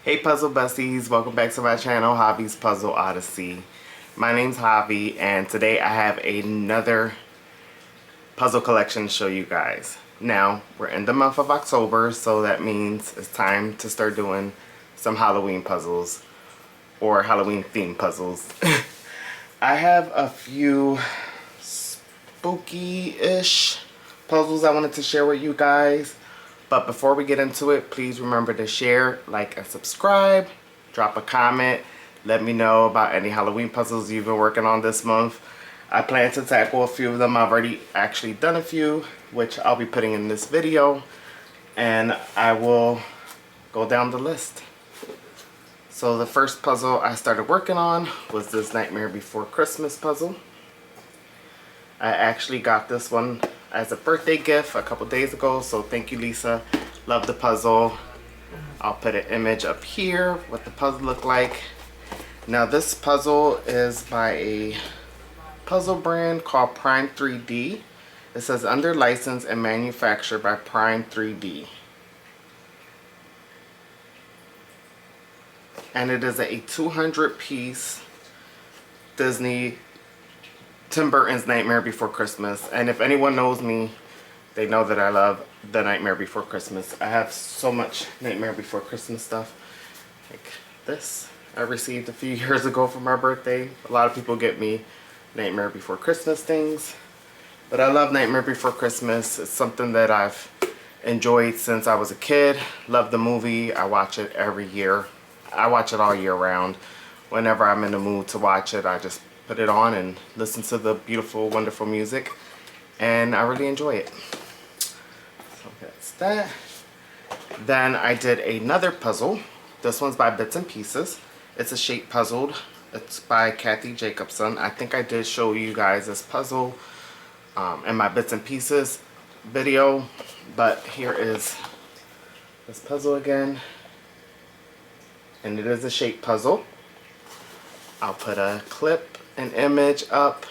Hey puzzle besties, welcome back to my channel, Javi's Puzzle Odyssey. My name's Javi and today I have another puzzle collection to show you guys. Now, we're in the month of October, so that means it's time to start doing some Halloween puzzles or Halloween themed puzzles. I have a few spooky-ish puzzles I wanted to share with you guys. But before we get into it, please remember to share, like, and subscribe. Drop a comment. Let me know about any Halloween puzzles you've been working on this month. I plan to tackle a few of them. I've already actually done a few, which I'll be putting in this video. And I will go down the list. So the first puzzle I started working on was this Nightmare Before Christmas puzzle. I actually got this one as a birthday gift a couple days ago, so thank you, Lisa. Love the puzzle. I'll put an image up here what the puzzle looked like. Now this puzzle is by a puzzle brand called Prime 3D. It says under license and manufactured by Prime 3D. And it is a 200-piece Disney Tim Burton's Nightmare Before Christmas. And if anyone knows me, they know that I love the Nightmare Before Christmas. I have so much Nightmare Before Christmas stuff. Like this, I received a few years ago for my birthday. A lot of people get me Nightmare Before Christmas things. But I love Nightmare Before Christmas. It's something that I've enjoyed since I was a kid. Love the movie. I watch it every year. I watch it all year round. Whenever I'm in the mood to watch it, I just put it on and listen to the beautiful, wonderful music, and I really enjoy it. So that's that. Then I did another puzzle. This one's by Bits and Pieces. It's a shape puzzled. It's by Kathy Jacobson. I think I did show you guys this puzzle in my Bits and Pieces video, but here is this puzzle again, and it is a shape puzzle. I'll put a clip, an image up.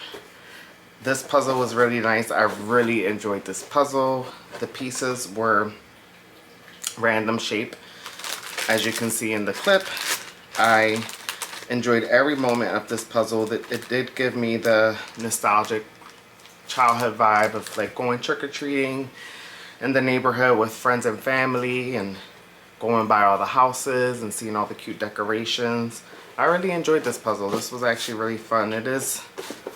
This puzzle was really nice. I really enjoyed this puzzle. The pieces were random shape. As you can see in the clip, I enjoyed every moment of this puzzle. It did give me the nostalgic childhood vibe of like going trick-or-treating in the neighborhood with friends and family and going by all the houses and seeing all the cute decorations. I really enjoyed this puzzle. This was actually really fun. It is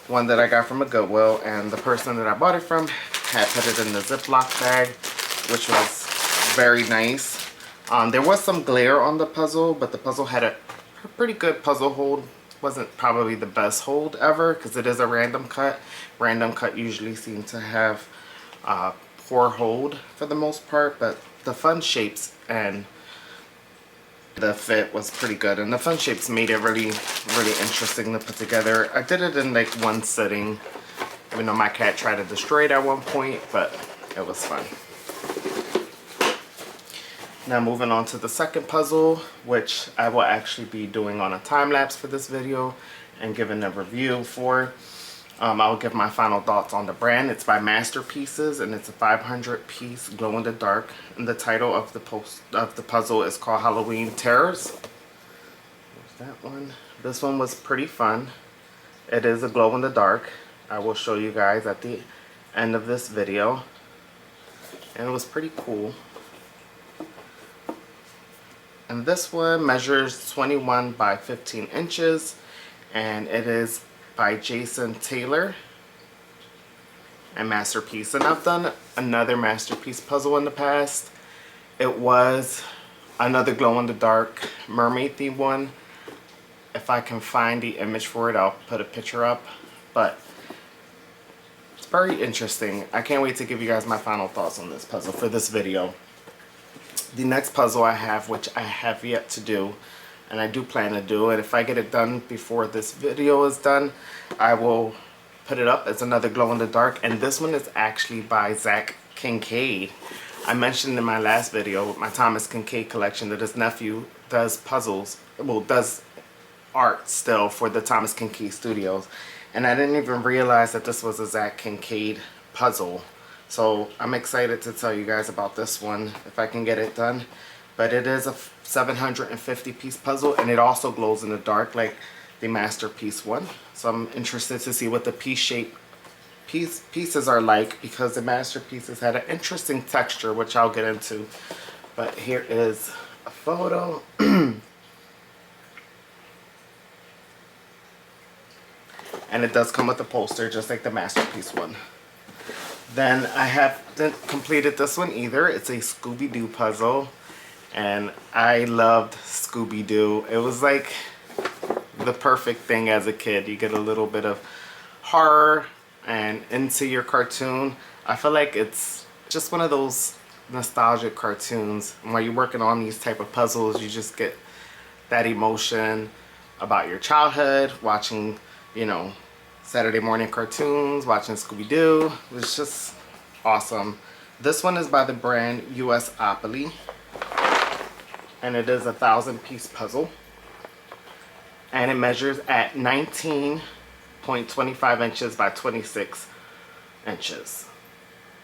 one that I got from a Goodwill, and the person that I bought it from had put it in the Ziploc bag, which was very nice. There was some glare on the puzzle, but the puzzle had a pretty good puzzle hold. Wasn't probably the best hold ever because it is a random cut. Random cut usually seem to have poor hold for the most part, but the fun shapes and the fit was pretty good, and the fun shapes made it really interesting to put together. I did it in like one sitting, even though my cat tried to destroy it at one point, but it was fun. Now moving on to the second puzzle, which I will actually be doing on a time lapse for this video and giving a review for. I'll give my final thoughts on the brand. It's by MasterPieces, and it's a 500-piece glow-in-the-dark. And the title of the puzzle is called Halloween Terrors. There's that one. This one was pretty fun. It is a glow-in-the-dark. I will show you guys at the end of this video. And it was pretty cool. And this one measures 21 by 15 inches. And it is by Jason Taylor and Masterpiece. And I've done another Masterpiece puzzle in the past. It was another glow-in-the-dark mermaid theme one. If I can find the image for it, I'll put a picture up. But it's very interesting. I can't wait to give you guys my final thoughts on this puzzle for this video. The next puzzle I have, which I have yet to do, and I do plan to do it. If I get it done before this video is done, I will put it up. It's another glow-in-the-dark, and this one is actually by Zach Kincaid. I mentioned in my last video with my Thomas Kincaid collection that his nephew does puzzles, well, does art still for the Thomas Kincaid Studios, and I didn't even realize that this was a Zach Kincaid puzzle. So I'm excited to tell you guys about this one if I can get it done. But it is 750 piece puzzle, and it also glows in the dark like the Masterpiece one. So I'm interested to see what the pieces are like, because the Masterpieces had an interesting texture, which I'll get into. But here is a photo. And it does come with a poster, just like the Masterpiece one. Then I haven't completed this one either. It's a Scooby-Doo puzzle. And I loved Scooby-Doo. It was like the perfect thing as a kid. You get a little bit of horror and into your cartoon. I feel like it's just one of those nostalgic cartoons. And while you're working on these type of puzzles, you just get that emotion about your childhood, watching, you know, Saturday morning cartoons, watching Scooby-Doo. It was just awesome. This one is by the brand USopoly, and it is a 1,000-piece puzzle, and it measures at 19.25 inches by 26 inches.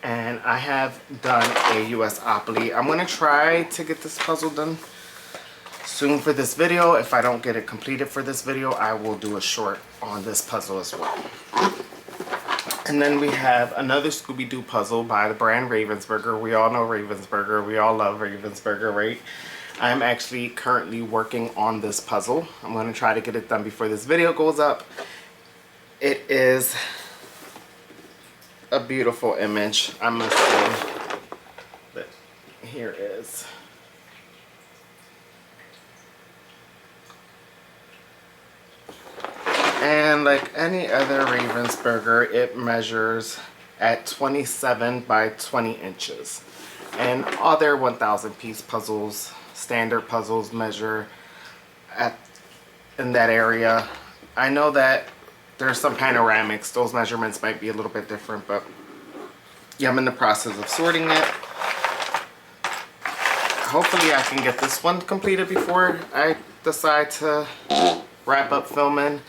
And I have done a USopoly. I'm gonna try to get this puzzle done soon for this video. If I don't get it completed for this video, I will do a short on this puzzle as well. And then we have another Scooby-Doo puzzle by the brand Ravensburger. We all know Ravensburger. We all love Ravensburger, right? I'm actually currently working on this puzzle. I'm going to try to get it done before this video goes up. It is a beautiful image, I must say. But here is. And like any other Ravensburger, it measures at 27 by 20 inches. And other 1,000-piece puzzles, standard puzzles, measure in that area. I know that there's some panoramics. Those measurements might be a little bit different, but yeah, I'm in the process of sorting it. Hopefully I can get this one completed before I decide to wrap up filming.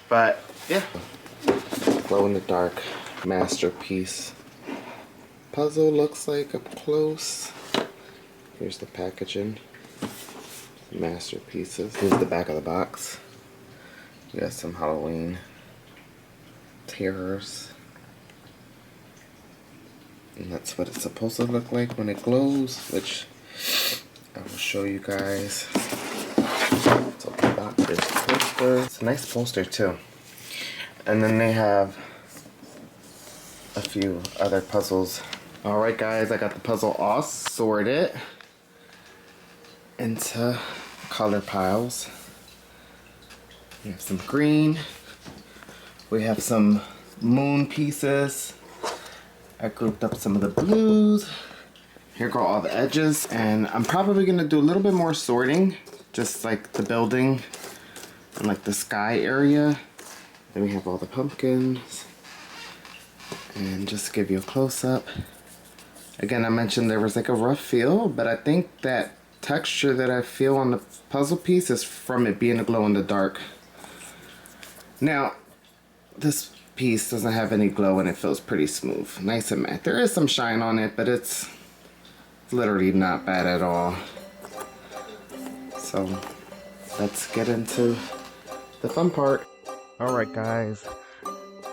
But yeah, glow in the dark Masterpiece puzzle looks like up close. Here's the packaging. Masterpieces. Here's the back of the box. We got some Halloween terrors. And that's what it's supposed to look like when it glows, which I will show you guys. Let's open the box. There's a poster. It's a nice poster too. And then they have a few other puzzles. Alright guys, I got the puzzle all sorted into color piles. We have some green. We have some moon pieces. I grouped up some of the blues. Here go all the edges. And I'm probably going to do a little bit more sorting. Just like the building and like the sky area. Then we have all the pumpkins. And just to give you a close-up. Again, I mentioned there was like a rough feel, but I think that texture that I feel on the puzzle piece is from it being a glow in the dark. Now, this piece doesn't have any glow and it feels pretty smooth. Nice and matte. There is some shine on it, but it's literally not bad at all. So, let's get into the fun part. Alright guys,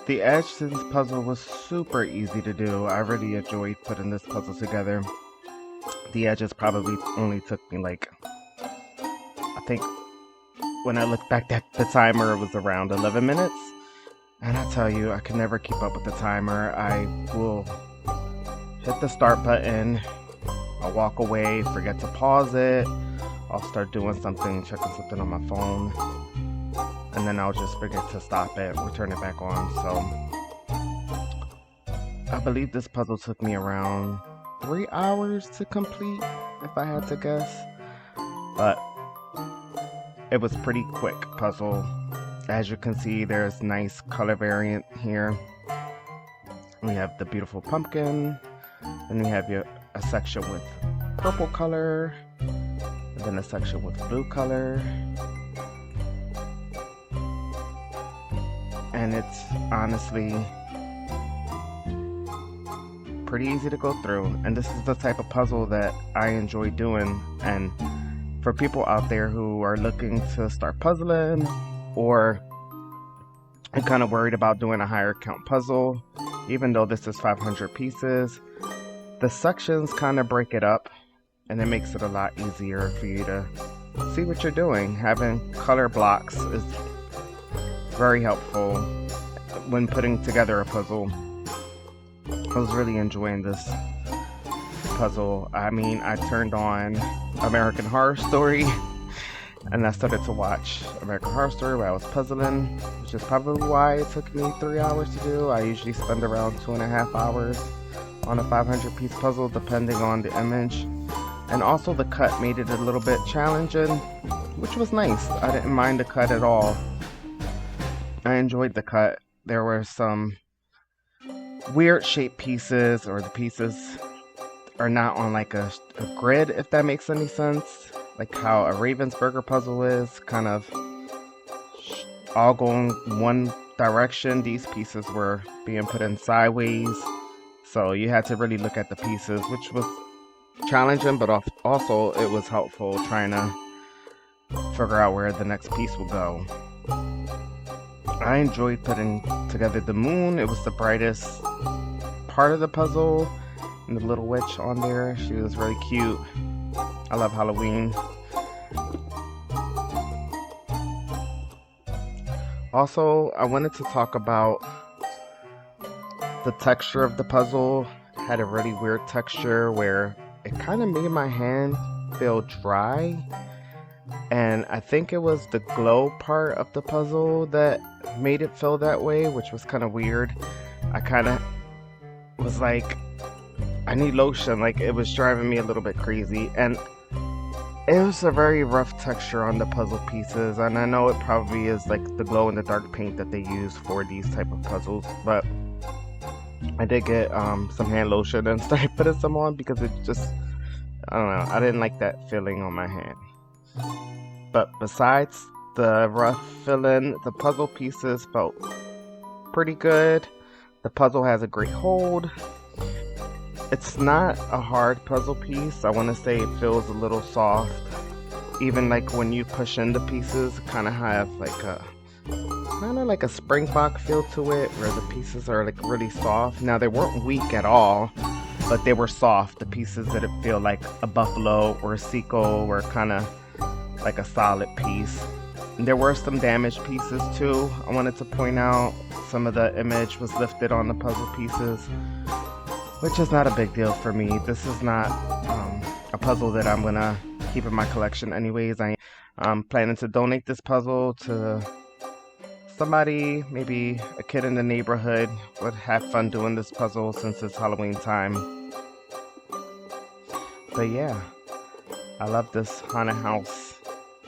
the edge to this puzzle was super easy to do. I really enjoyed putting this puzzle together. The edges probably only took me like, I think when I look back at the timer, it was around 11 minutes. And I tell you, I can never keep up with the timer. I will hit the start button, I'll walk away, forget to pause it, I'll start doing something, checking something on my phone, and then I'll just forget to stop it, return it back on. So I believe this puzzle took me around 3 hours to complete, if I had to guess. But it was pretty quick puzzle. As you can see, there's nice color variant here. We have the beautiful pumpkin, and we have a section with purple color, and then a section with blue color. And it's honestly pretty easy to go through, and this is the type of puzzle that I enjoy doing. And for people out there who are looking to start puzzling or are kind of worried about doing a higher count puzzle, even though this is 500 pieces, the sections kind of break it up and it makes it a lot easier for you to see what you're doing. Having color blocks is very helpful when putting together a puzzle. I was really enjoying this puzzle. I mean, I turned on American Horror Story and I started to watch American Horror Story while I was puzzling, which is probably why it took me 3 hours to do. I usually spend around 2.5 hours on a 500 piece puzzle depending on the image. And also the cut made it a little bit challenging, which was nice. I didn't mind the cut at all. I enjoyed the cut. There were some weird shaped pieces, or the pieces are not on like a grid, if that makes any sense. Like how a Ravensburger puzzle is, kind of all going one direction. These pieces were being put in sideways. So you had to really look at the pieces, which was challenging, but also it was helpful trying to figure out where the next piece will go. I enjoyed putting together the moon. It was the brightest part of the puzzle. And the little witch on there, she was really cute. I love Halloween. Also, I wanted to talk about the texture of the puzzle. It had a really weird texture where it kind of made my hand feel dry. And I think it was the glow part of the puzzle that made it feel that way, which was kind of weird. I kind of was like, I need lotion. Like, it was driving me a little bit crazy. And it was a very rough texture on the puzzle pieces. And I know it probably is like the glow in the dark paint that they use for these type of puzzles. But I did get some hand lotion and started putting some on because it just, I don't know, I didn't like that feeling on my hand. But besides the rough feeling, the puzzle pieces felt pretty good. The puzzle has a great hold. It's not a hard puzzle piece. I want to say it feels a little soft. Even like when you push in the pieces, kind of have like a springbok feel to it, where the pieces are like really soft. Now they weren't weak at all, but they were soft. The pieces that it feel like a buffalo or a sequel were kind of like a solid piece. And there were some damaged pieces too. I wanted to point out some of the image was lifted on the puzzle pieces, which is not a big deal for me. This is not a puzzle that I'm gonna keep in my collection anyways. I'm planning to donate this puzzle to somebody, maybe a kid in the neighborhood would have fun doing this puzzle since it's Halloween time. But yeah, I love this haunted house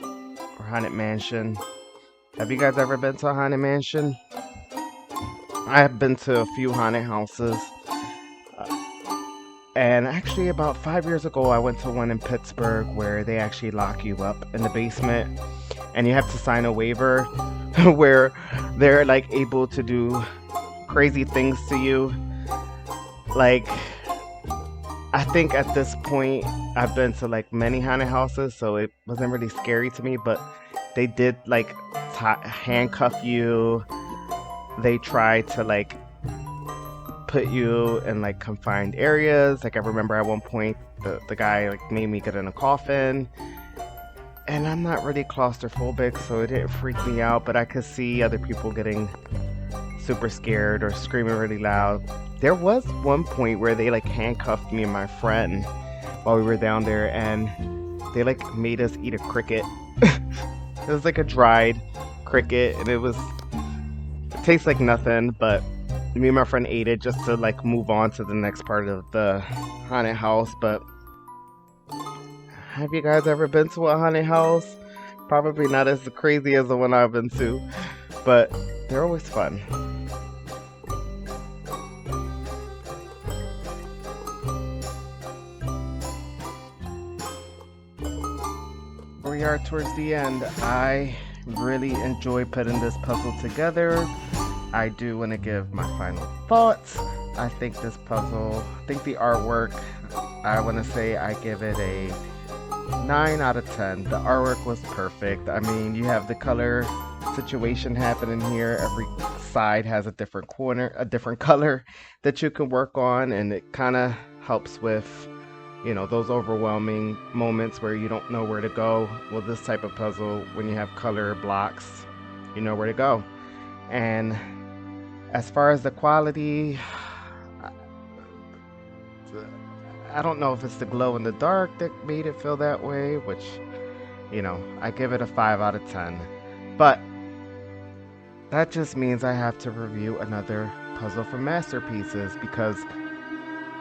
or haunted mansion. Have you guys ever been to a haunted mansion? I have been to a few haunted houses. And actually about 5 years ago, I went to one in Pittsburgh where they actually lock you up in the basement and you have to sign a waiver where they're like able to do crazy things to you. Like, I think at this point I've been to like many haunted houses, so it wasn't really scary to me, but they did like handcuff you. They tried to like put you in like confined areas. Like, I remember at one point the guy like made me get in a coffin, and I'm not really claustrophobic, so it didn't freak me out, but I could see other people getting super scared or screaming really loud. There was one point where they like handcuffed me and my friend while we were down there, and they like made us eat a cricket. It was like a dried cricket, and it tastes like nothing, but me and my friend ate it just to like move on to the next part of the haunted house. But have you guys ever been to a haunted house? Probably not as crazy as the one I've been to, but they're always fun. We are towards the end. I really enjoy putting this puzzle together. I do want to give my final thoughts. I think this puzzle, the artwork, I want to say I give it a 9 out of 10. The artwork was perfect. I mean, you have the color situation happening here. Every side has a different corner, a different color that you can work on, and it kind of helps with, you know, those overwhelming moments where you don't know where to go. Well, this type of puzzle, when you have color blocks, you know where to go. And as far as the quality, I don't know if it's the glow in the dark that made it feel that way, which, you know, I give it a 5 out of 10. But that just means I have to review another puzzle from Masterpieces, because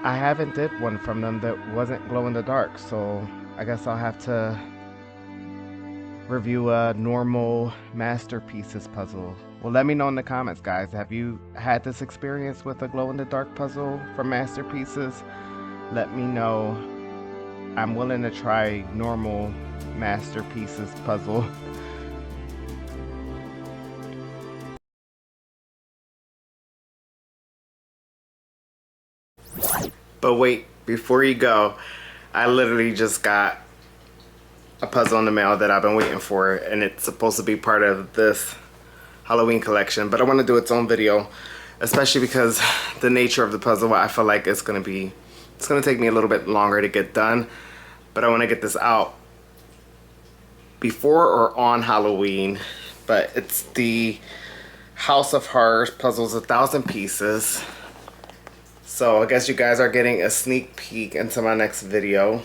I haven't did one from them that wasn't glow in the dark. So I guess I'll have to review a normal Masterpieces puzzle. Well, let me know in the comments, guys. Have you had this experience with a glow in the dark puzzle from Masterpieces? Let me know. I'm willing to try normal Masterpieces puzzle. But wait, before you go, I literally just got a puzzle in the mail that I've been waiting for, and it's supposed to be part of this Halloween collection, but I want to do its own video, especially because the nature of the puzzle, I feel like it's going to take me a little bit longer to get done, but I want to get this out before or on Halloween. But it's the House of Horrors puzzles, 1,000 pieces. So I guess you guys are getting a sneak peek into my next video.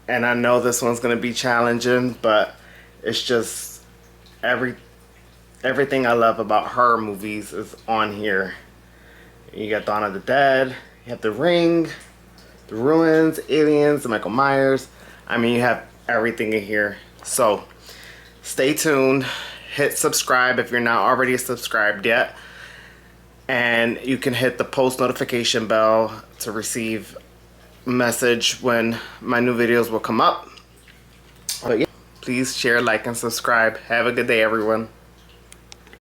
And I know this one's going to be challenging, but it's just everything I love about horror movies is on here. You got Dawn of the Dead, you have The Ring, The Ruins, Aliens, the Michael Myers. I mean, you have everything in here. So stay tuned, hit subscribe if you're not already subscribed yet. And you can hit the post notification bell to receive a message when my new videos will come up. But yeah, please share, like, and subscribe. Have a good day, everyone.